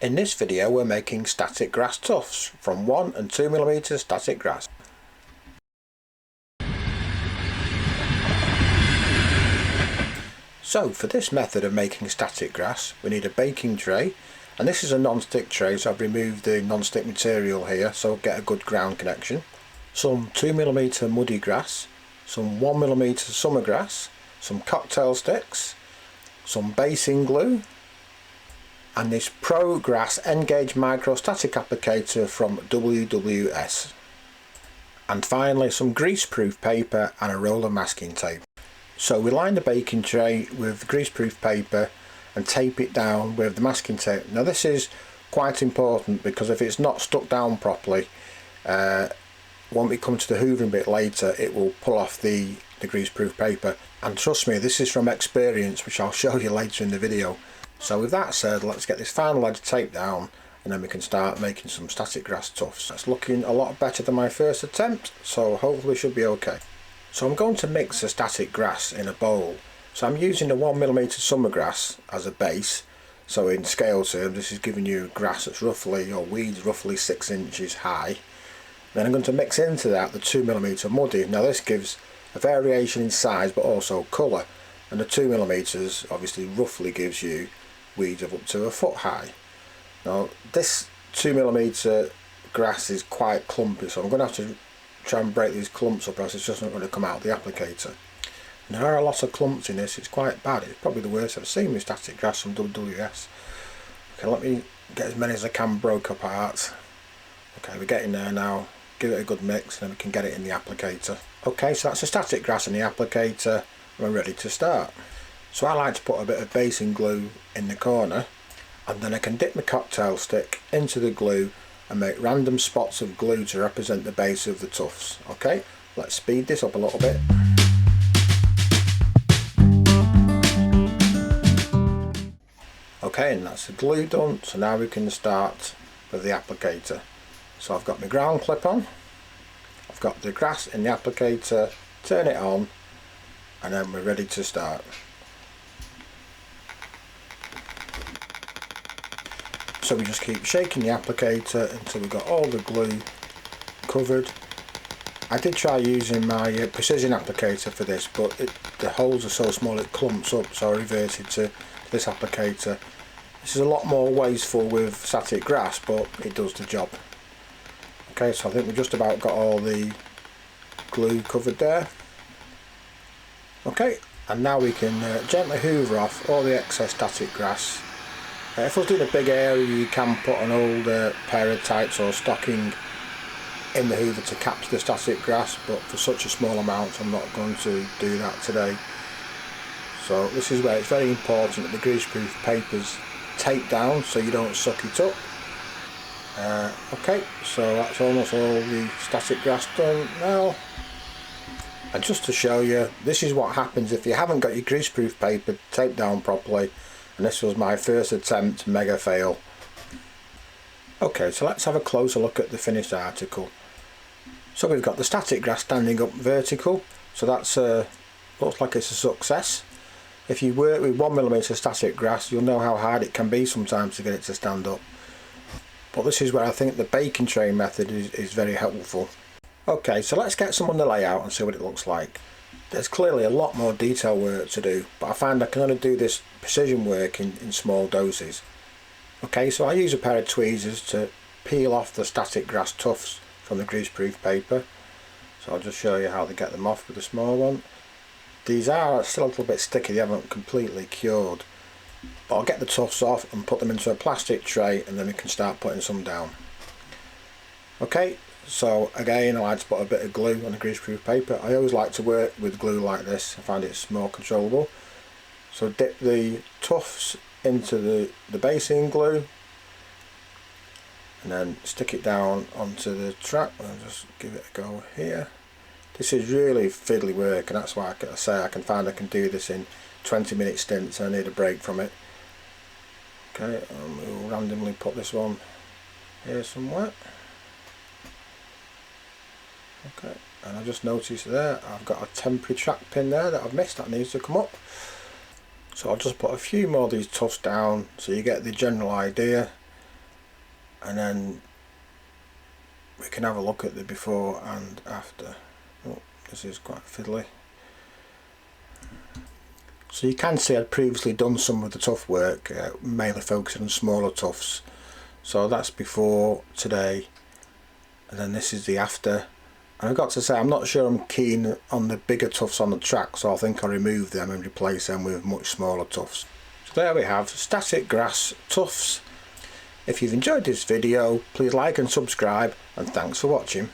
In this video we're making static grass tufts from 1 and 2mm static grass. So for this method of making static grass we need a baking tray, and this is a non-stick tray, so I've removed the non-stick material here so get a good ground connection. Some 2mm muddy grass, some 1mm summer grass, some cocktail sticks, some basing glue, and this Pro Grass N-Gauge microstatic applicator from WWS, and finally some greaseproof paper and a roll of masking tape. So we line the baking tray with greaseproof paper and tape it down with the masking tape. Now this is quite important because if it's not stuck down properly, when we come to the hoovering bit later, it will pull off the greaseproof paper, and trust me, this is from experience, which I'll show you later in the video. So with that said, let's get this final edge taped down and then we can start making some static grass tufts. That's looking a lot better than my first attempt, so hopefully should be okay. So I'm going to mix the static grass in a bowl. So I'm using the 1mm summer grass as a base. So in scale terms this is giving you grass that's roughly, or weeds roughly 6 inches high. Then I'm going to mix into that the 2mm muddy. Now this gives a variation in size but also colour, and the 2mm obviously roughly gives you weeds of up to a foot high. Now this 2mm grass is quite clumpy, so I'm going to have to try and break these clumps up or else it's just not going to come out of the applicator. And there are a lot of clumps in this, it's quite bad, it's probably the worst I've seen with static grass from WWS. Okay, let me get as many as I can broke apart. Okay, we're getting there now, give it a good mix and then we can get it in the applicator. Okay, so that's the static grass in the applicator, we're ready to start. So I like to put a bit of basing glue in the corner, and then I can dip my cocktail stick into the glue and make random spots of glue to represent the base of the tufts. Okay, let's speed this up a little bit. Okay, and that's the glue done, so now we can start with the applicator. So I've got my ground clip on, I've got the grass in the applicator, turn it on, and then we're ready to start. So we just keep shaking the applicator until we've got all the glue covered. I did try using my precision applicator for this, but the holes are so small it clumps up, so I reverted to this applicator. This is a lot more wasteful with static grass, but it does the job. Okay, so I think we've just about got all the glue covered there. Okay, and now we can gently hoover off all the excess static grass. If I was doing a big area, you can put an old pair of tights or stocking in the hoover to capture the static grass, but for such a small amount I'm not going to do that today. So this is where it's very important that the greaseproof paper's taped down so you don't suck it up. Okay, so that's almost all the static grass done now. And just to show you, this is what happens if you haven't got your greaseproof paper taped down properly, and this was my first attempt, mega fail. Okay, so let's have a closer look at the finished article. So we've got the static grass standing up vertical, so that's looks like it's a success. If you work with 1mm static grass, you'll know how hard it can be sometimes to get it to stand up. But this is where I think the baking tray method is very helpful. Okay, so let's get some on the layout and see what it looks like. There's clearly a lot more detail work to do, but I find I can only do this precision work in small doses. Okay, so I use a pair of tweezers to peel off the static grass tufts from the greaseproof paper. So I'll just show you how to get them off with a small one. These are still a little bit sticky, they haven't completely cured. But I'll get the tufts off and put them into a plastic tray and then we can start putting some down. Okay, so again I like to put a bit of glue on the greaseproof paper. I always like to work with glue like this, I find it's more controllable. So dip the tufts into the basing glue and then stick it down onto the track and just give it a go here. This is really fiddly work, and that's why I say I can do this in 20-minute stints and I need a break from it. Okay, we'll randomly put this one here somewhere. Okay, and I just noticed there I've got a temporary track pin there that I've missed that needs to come up. So I'll just put a few more of these tufts down so you get the general idea. and then we can have a look at the before and after. Oh, this is quite fiddly. So you can see I'd previously done some of the tuft work, mainly focusing on smaller tufts. So that's before today, and then this is the after. And I've got to say, I'm not sure I'm keen on the bigger tufts on the track, so I think I'll remove them and replace them with much smaller tufts. So there we have static grass tufts. If you've enjoyed this video, please like and subscribe, and thanks for watching.